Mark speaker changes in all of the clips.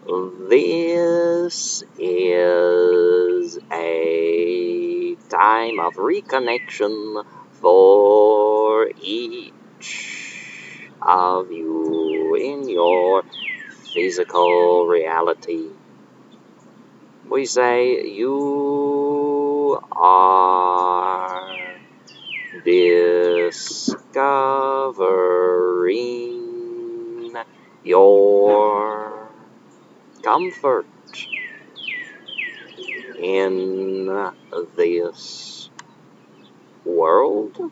Speaker 1: This is a time of reconnection for each of you in your physical reality. We say you are discovering your comfort in this world,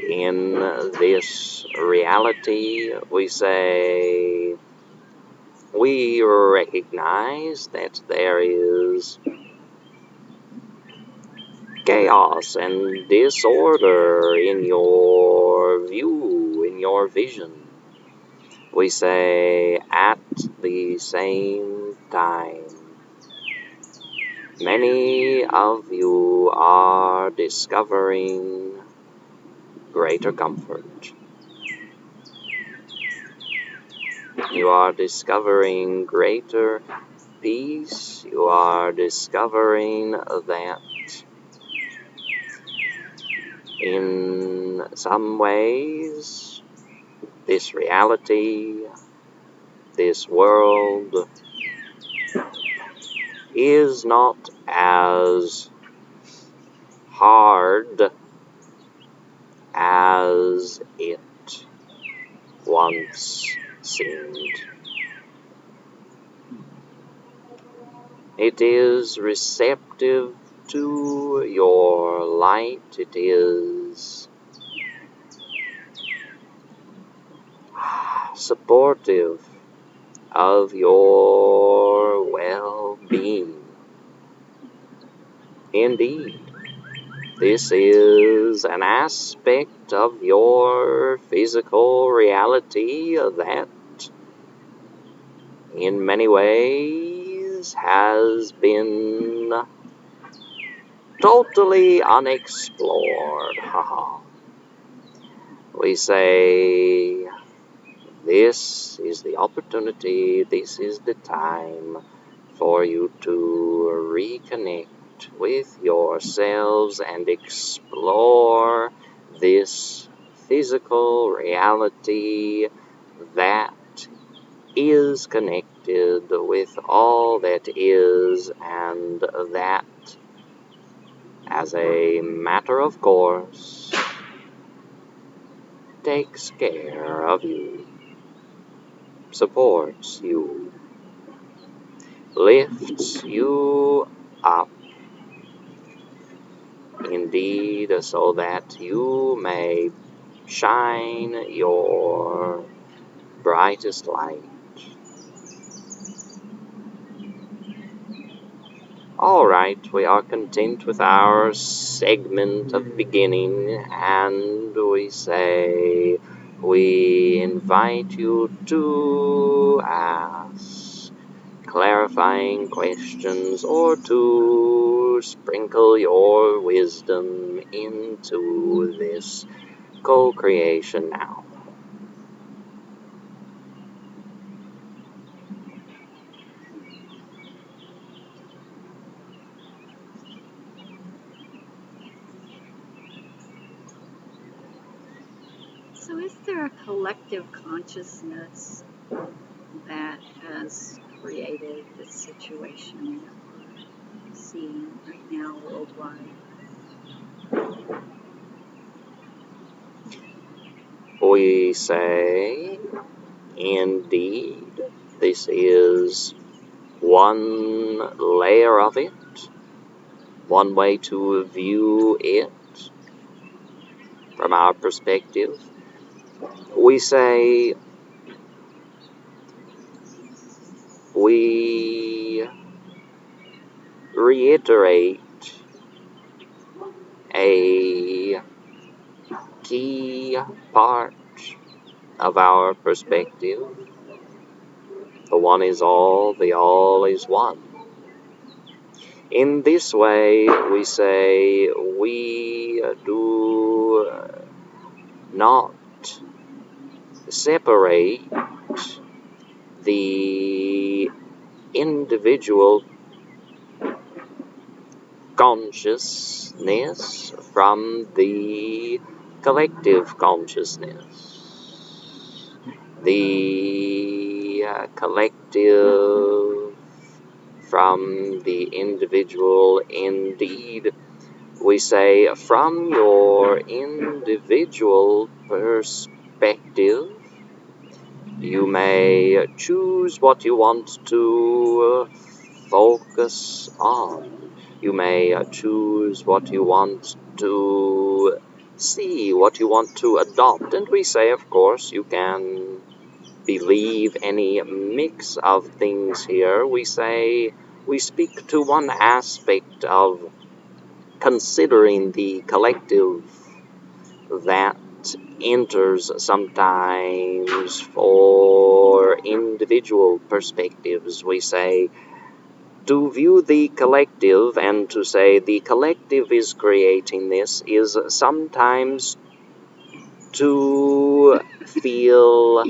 Speaker 1: in this reality. We say we recognize that there is chaos and disorder in your view, in your vision. We say at the same time, many of you are discovering greater comfort. You are discovering greater peace. You are discovering that in some ways, this reality, this world is not as hard as it once seemed. It is receptive to your light. It is supportive of your well-being. Indeed, this is an aspect of your physical reality that in many ways has been totally unexplored. We say this is the opportunity, this is the time for you to reconnect with yourselves and explore this physical reality that is connected with all that is, and that, as a matter of course, takes care of you, supports you, lifts you up, indeed, so that you may shine your brightest light. Alright, we are content with our segment of beginning, and we say we invite you to ask clarifying questions or to sprinkle your wisdom into this co-creation now.
Speaker 2: So is there a collective consciousness that has created this situation that we're seeing right now worldwide?
Speaker 1: We say, indeed, this is one layer of it, one way to view it from our perspective. We say we reiterate a key part of our perspective. The one is all, the all is one. In this way, we say we do not separate the individual consciousness from the collective consciousness. The collective from the individual. Indeed, we say from your individual perspective, you may choose what you want to focus on. You may choose what you want to see, what you want to adopt. And we say, of course, you can believe any mix of things here. We say we speak to one aspect of considering the collective that enters sometimes for individual perspectives. We say to view the collective and to say the collective is creating this is sometimes to feel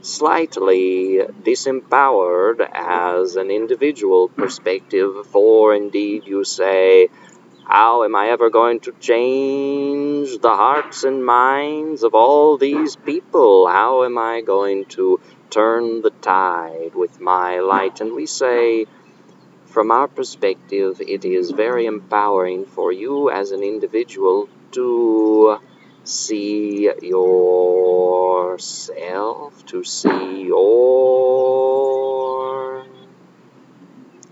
Speaker 1: slightly disempowered as an individual perspective, for indeed you say, how am I ever going to change the hearts and minds of all these people? How am I going to turn the tide with my light? And we say, from our perspective, it is very empowering for you as an individual to see yourself, to see your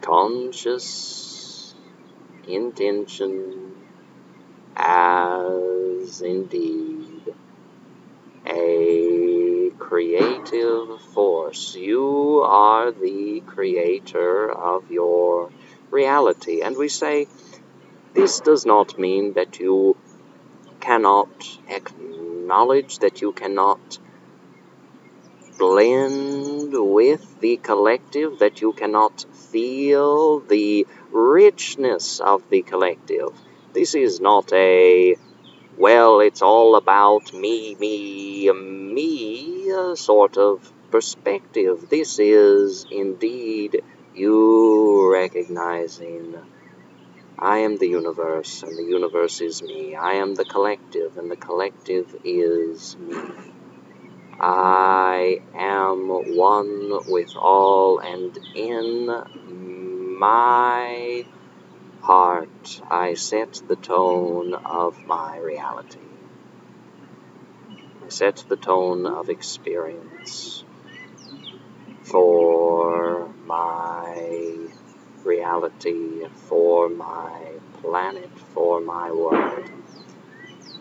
Speaker 1: conscious intention as indeed a creative force. You are the creator of your reality. And we say this does not mean that you cannot acknowledge, that you cannot blend with the collective, that you cannot feel the richness of the collective. This is not a, well, it's all about me, sort of perspective. This is indeed you recognizing, I am the universe, and the universe is me. I am the collective, and the collective is me. I am one with all, and in my heart I set the tone of my reality. I set the tone of experience for my reality, for my planet, for my world.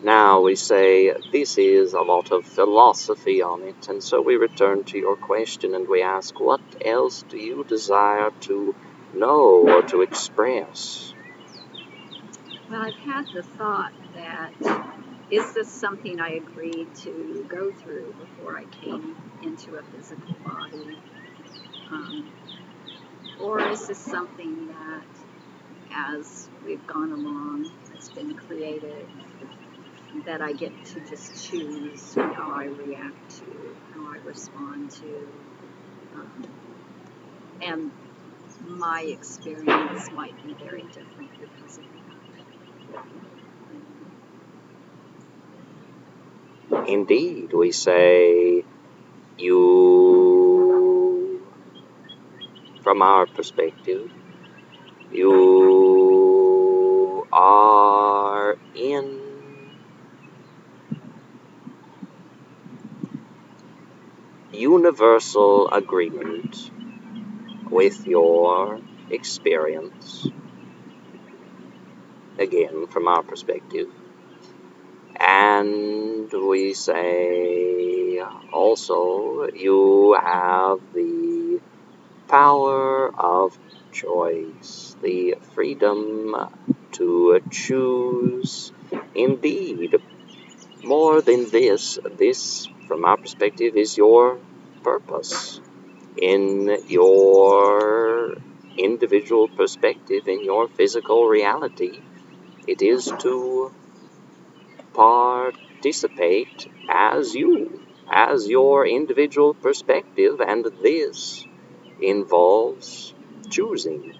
Speaker 1: Now we say this is a lot of philosophy on it, and so we return to your question and we ask, what else do you desire to know or to express?
Speaker 2: Well, I've had the thought that, is this something I agreed to go through before I came into a physical body? Or is this something that, as we've gone along, has been created, that I get to just choose how I react to, how I respond to, and my experience might be very different because of that.
Speaker 1: Indeed, we say you, from our perspective, you are in universal agreement with your experience, again, from our perspective. And we say also you have the power of choice, the freedom to choose. Indeed, more than this, from our perspective, is your purpose in your individual perspective, in your physical reality. It is to participate as you, as your individual perspective, and this involves choosing.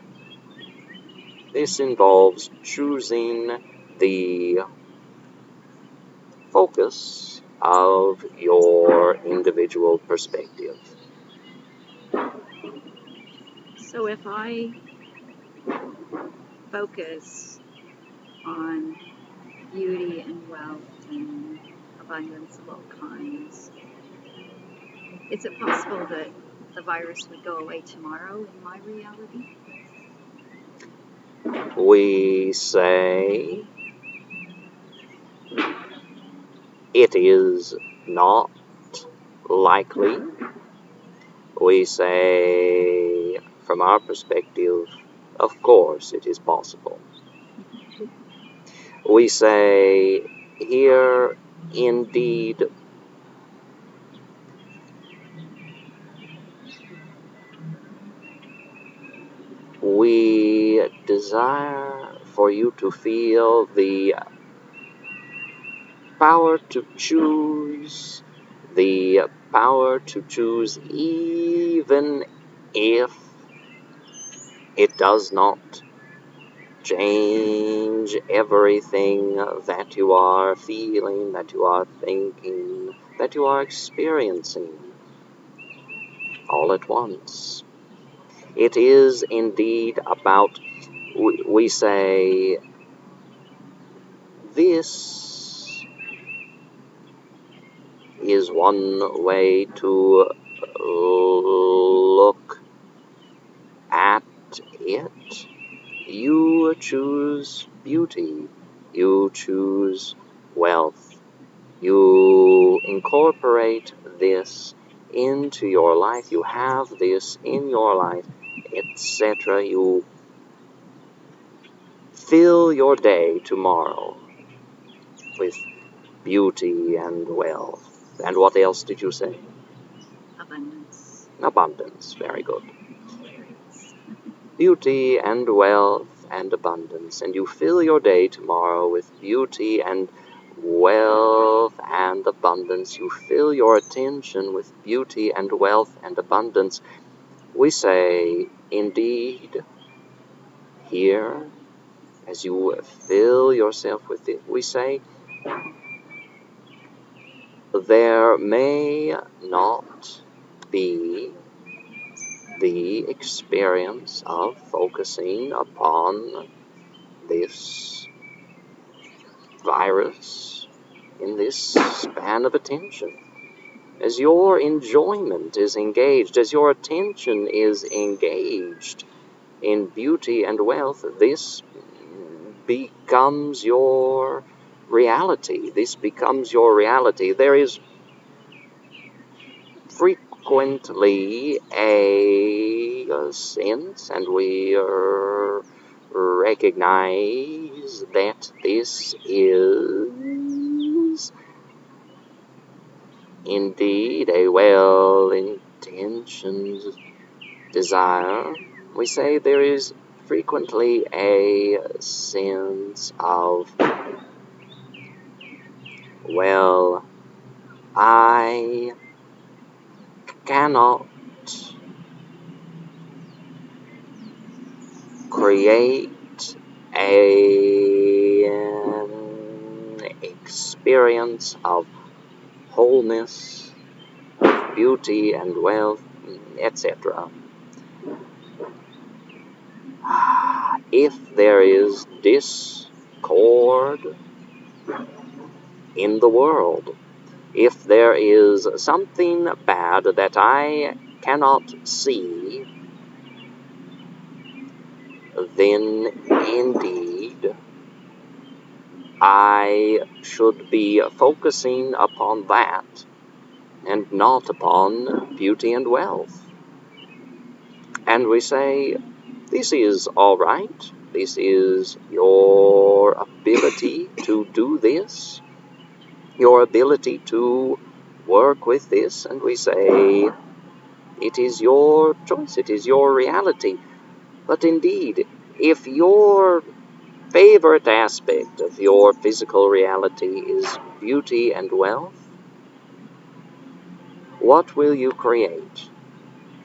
Speaker 1: This involves choosing the focus of your individual perspective.
Speaker 2: So if I focus on beauty and wealth and abundance of all kinds, is it possible that the virus would go away tomorrow in my reality?
Speaker 1: We say it is not likely. We say, from our perspective, of course it is possible. We say, here indeed we desire for you to feel the power to choose, the power to choose even if it does not change everything that you are feeling, that you are thinking, that you are experiencing all at once. It is indeed about, we say, this is one way to look at it. You choose beauty, you choose wealth, you incorporate this into your life, you have this in your life, etc. You fill your day tomorrow with beauty and wealth. And what else did you say?
Speaker 2: Abundance.
Speaker 1: Abundance, very good. Beauty and wealth and abundance. And you fill your day tomorrow with beauty and wealth and abundance. You fill your attention with beauty and wealth and abundance. We say, indeed, here, as you fill yourself with it, we say, there may not be the experience of focusing upon this virus in this span of attention. As your enjoyment is engaged, as your attention is engaged in beauty and wealth, this becomes your reality. This becomes your reality. There is frequently a sense, and we recognize that this is indeed a well-intentioned desire. We say there is frequently a sense of, well, I cannot create an experience of wholeness, beauty and wealth, etc. If there is discord in the world, if there is something bad that I cannot see, then indeed I should be focusing upon that and not upon beauty and wealth. And we say, this is all right. This is your ability to do this, your ability to work with this. And we say, it is your choice, it is your reality. But indeed, if your favorite aspect of your physical reality is beauty and wealth, what will you create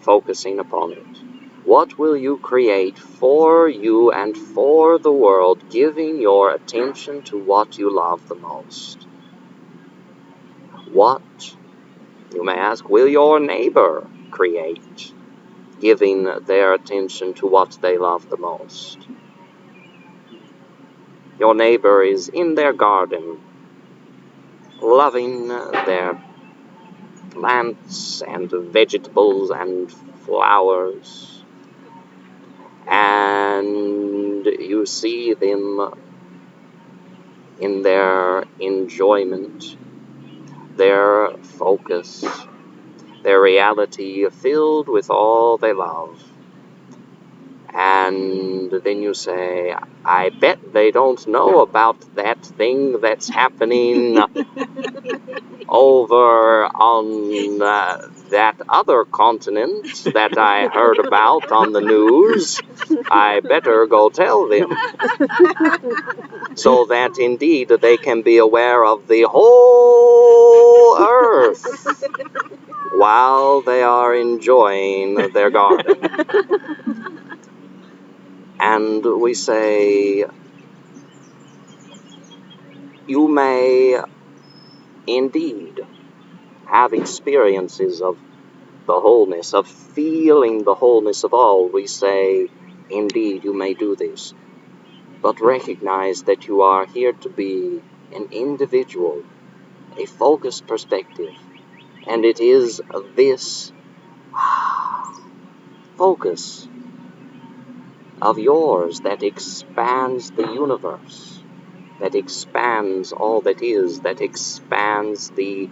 Speaker 1: focusing upon it. What will you create for you and for the world, giving your attention to what you love the most? What, you may ask, will your neighbor create, giving their attention to what they love the most? Your neighbor is in their garden, loving their plants and vegetables and flowers, and you see them in their enjoyment, their focus, their reality filled with all they love. And then you say, I bet they don't know about that thing that's happening over on that other continent that I heard about on the news. I better go tell them, so that indeed they can be aware of the whole earth while they are enjoying their garden. And we say, you may indeed have experiences of the wholeness, of feeling the wholeness of all. We say, indeed, you may do this, but recognize that you are here to be an individual, a focused perspective, and it is this focus of yours that expands the universe, that expands all that is, that expands the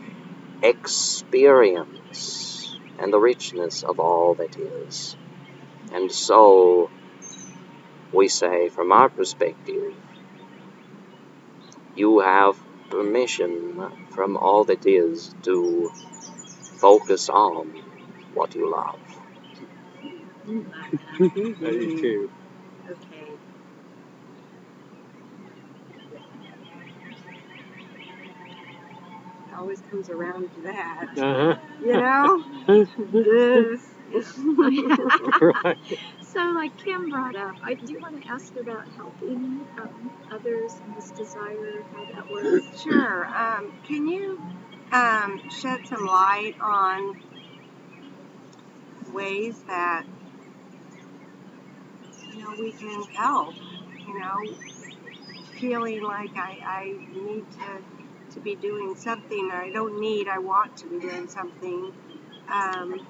Speaker 1: experience and the richness of all that is. And so, we say, from our perspective, you have permission from all that is to focus on what you love.
Speaker 3: I do too.
Speaker 2: Okay.
Speaker 4: It always comes around to that.
Speaker 3: Uh-huh.
Speaker 4: You know? This.
Speaker 3: Right.
Speaker 2: So, like Kim brought up, I do want to ask about helping others and this desire, how that works.
Speaker 4: Sure. Can you shed some light on ways that we can help? Feeling like I need to be doing something, or I want to be doing something, and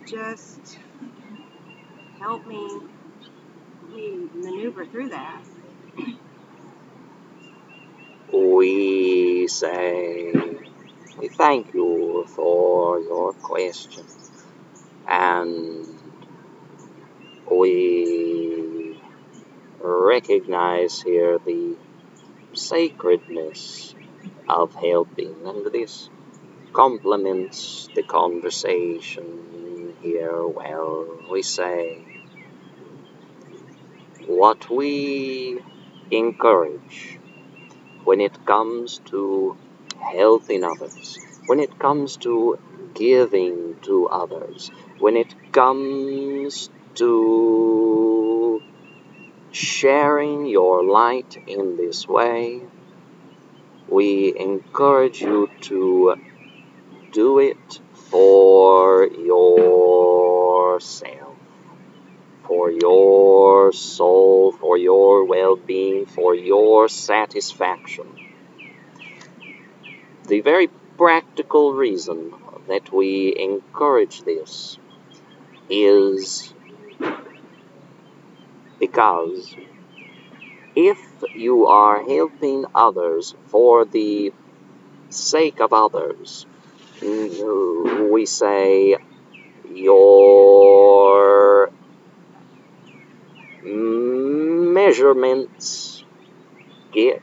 Speaker 4: just help me maneuver through that.
Speaker 1: We say, we thank you for your question, and we recognize here the sacredness of helping, and this complements the conversation here. Well, we say, what we encourage when it comes to helping others, when it comes to giving to others, when it comes to sharing your light in this way, we encourage you to do it for yourself, for your soul, for your well-being, for your satisfaction. The very practical reason that we encourage this is because if you are helping others for the sake of others, we say your measurements get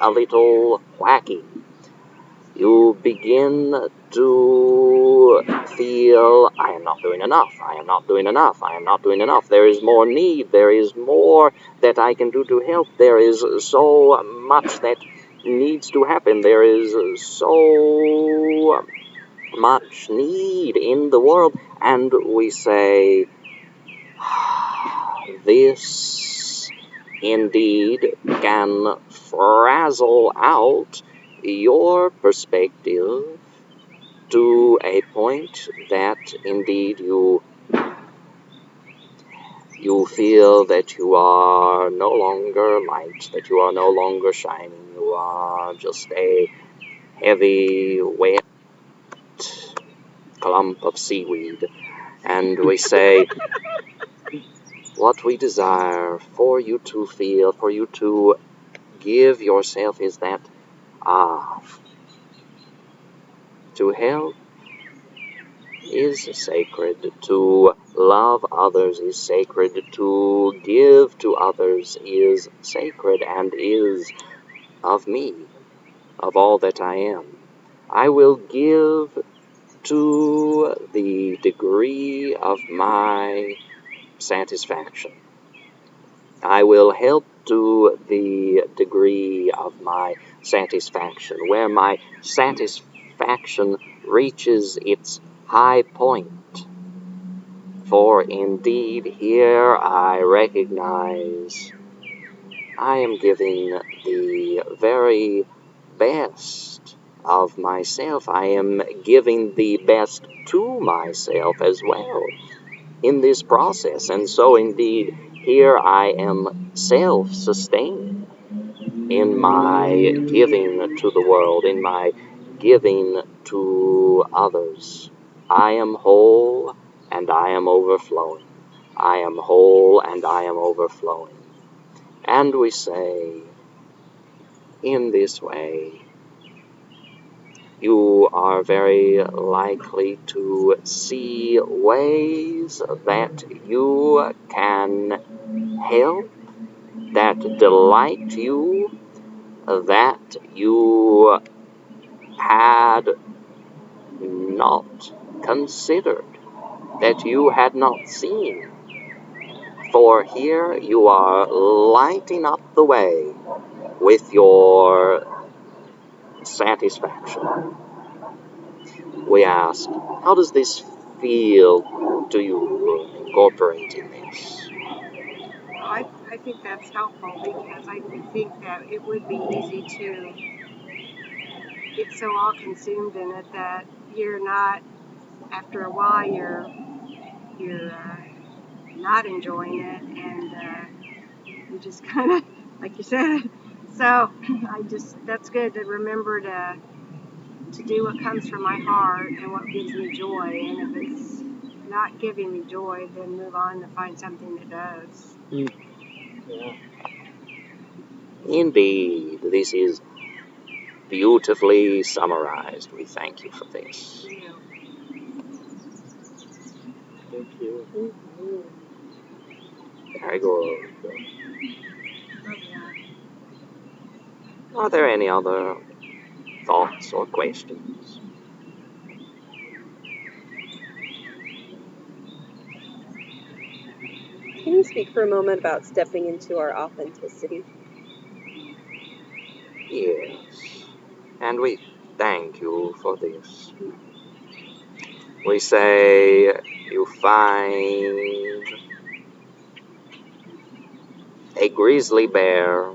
Speaker 1: a little wacky. You begin to feel, I am not doing enough, I am not doing enough, I am not doing enough. There is more need, there is more that I can do to help, there is so much that needs to happen, there is so much need in the world, and we say, this indeed can frazzle out your perspective to a point that indeed you feel that you are no longer light, that you are no longer shining, you are just a heavy, wet clump of seaweed. And we say, what we desire for you to feel, for you to give yourself is that, to help is sacred, to love others is sacred, to give to others is sacred, and is of me, of all that I am. I will give to the degree of my satisfaction. I will help to the degree of my satisfaction, where my satisfaction reaches its high point. For indeed, here I recognize I am giving the very best of myself. I am giving the best to myself as well in this process. And so, indeed, here I am self-sustaining in my giving to the world, in my giving to others. I am whole and I am overflowing. I am whole and I am overflowing. And we say, in this way, you are very likely to see ways that you can help, that delight you, that you had not considered, that you had not seen. For here you are lighting up the way with your satisfaction. We ask, how does this feel to you incorporating this?
Speaker 4: I think that's helpful because I think that it would be easy to get so all consumed in it that you're not, after a while, you're not enjoying it, and you just kind of, like you said. So that's good to remember to do what comes from my heart and what gives me joy. And if it's not giving me joy, then move on to find something that does.
Speaker 3: Yeah.
Speaker 1: Indeed, this is beautifully summarized. We thank you for this.
Speaker 4: Yeah.
Speaker 3: Thank you.
Speaker 1: Very good.
Speaker 4: Love that.
Speaker 1: Are there any other thoughts or questions?
Speaker 5: Can you speak for a moment about stepping into our authenticity?
Speaker 1: Yes. And we thank you for this. We say you find a grizzly bear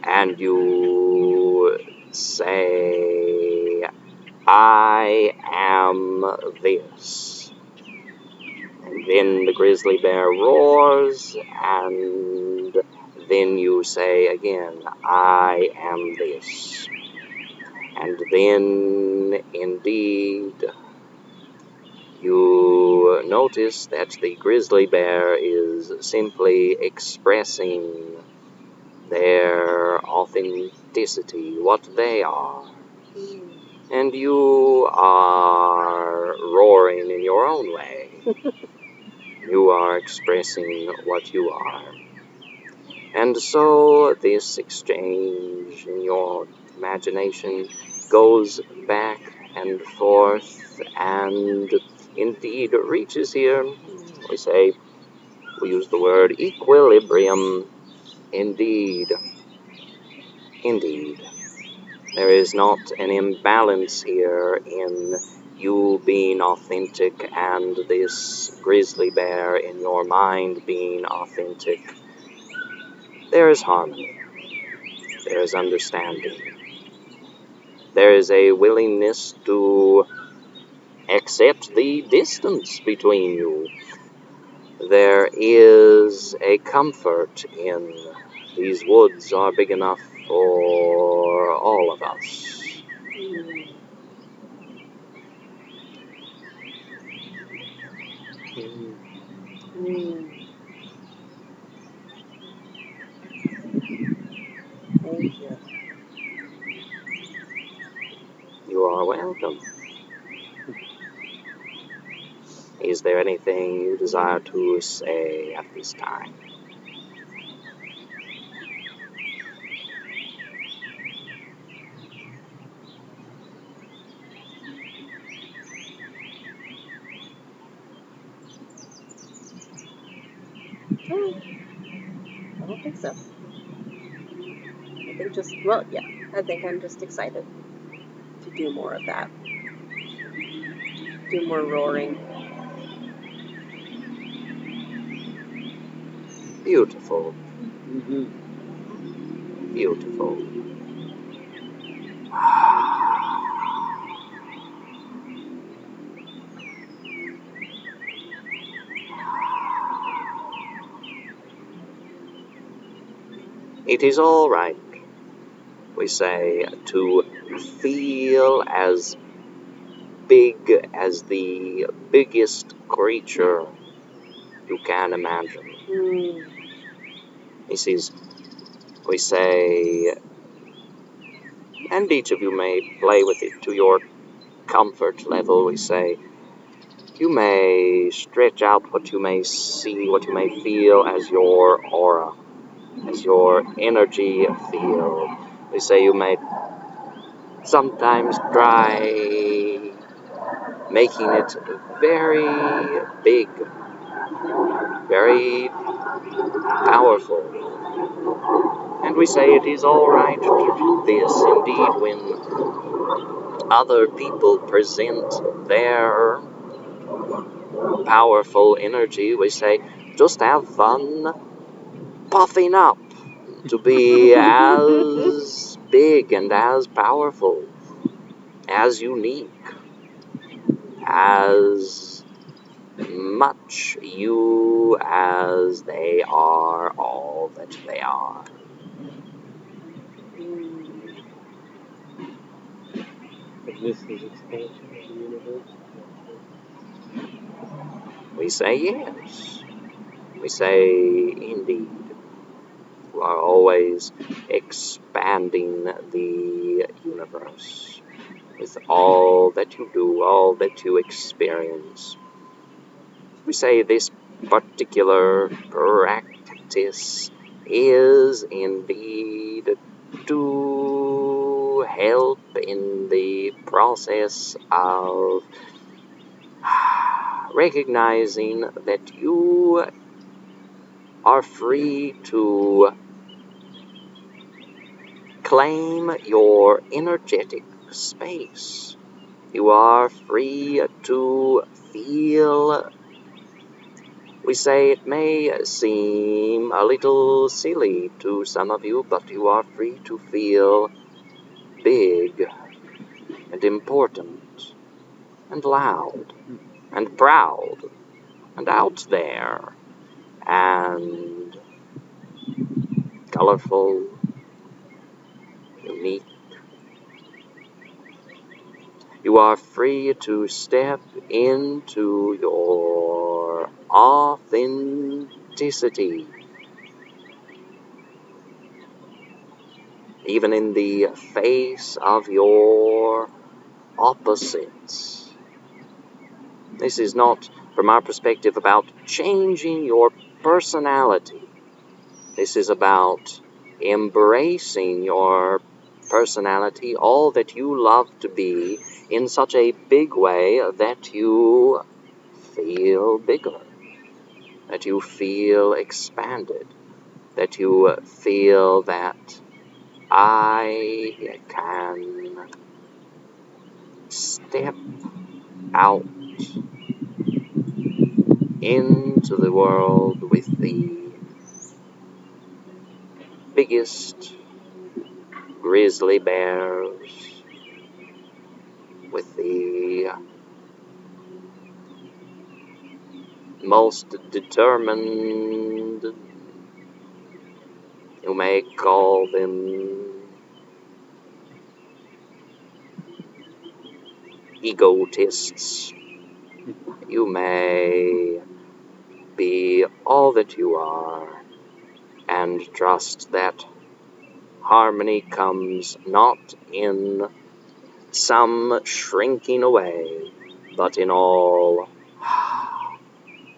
Speaker 1: and you say, I am this. And then the grizzly bear roars, and then you say again, I am this. And then, indeed, you notice that the grizzly bear is simply expressing their authenticity, what they are. And you are roaring in your own way. You are expressing what you are. And so this exchange in your imagination goes back and forth and indeed reaches here. We say, we use the word equilibrium. Indeed. Indeed. There is not an imbalance here in you being authentic and this grizzly bear in your mind being authentic. There is harmony. There is understanding. There is a willingness to accept the distance between you. There is a comfort in these woods are big enough for all of us.
Speaker 5: Thank you.
Speaker 1: You are welcome. Is there anything you desire to say at this time?
Speaker 5: Oh, I don't think so. I think just, well, yeah, I think I'm just excited to do more of that. Do more roaring.
Speaker 1: Beautiful.
Speaker 3: Mm-hmm.
Speaker 1: Beautiful. It is all right, we say, to feel as big as the biggest creature you can imagine. This is, we say, and each of you may play with it to your comfort level, we say. You may stretch out what you may see, what you may feel as your aura, as your energy field. We say you may sometimes try making it very big, very powerful. And we say it is all right to do this indeed when other people present their powerful energy. We say just have fun puffing up to be as big and as powerful, as unique, as much you as they are all that they are.
Speaker 3: And this is expansion of the universe.
Speaker 1: We say yes. We say indeed. You are always expanding the universe with all that you do, all that you experience. We say this particular practice is indeed to help in the process of recognizing that you are free to claim your energetic space. You are free to feel. We say it may seem a little silly to some of you, but you are free to feel big and important and loud and proud and out there and colorful, unique. You are free to step into your authenticity, even in the face of your opposites. This is not, from our perspective, about changing your personality. This is about embracing your personality, all that you love to be, in such a big way that you feel bigger, that you feel expanded, that you feel that I can step out into the world with the biggest grizzly bears, with the most determined, you may call them egotists, you may be all that you are, and trust that harmony comes not in some shrinking away, but in all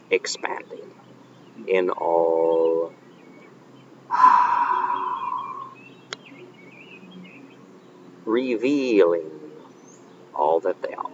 Speaker 1: expanding, in all revealing all that they are.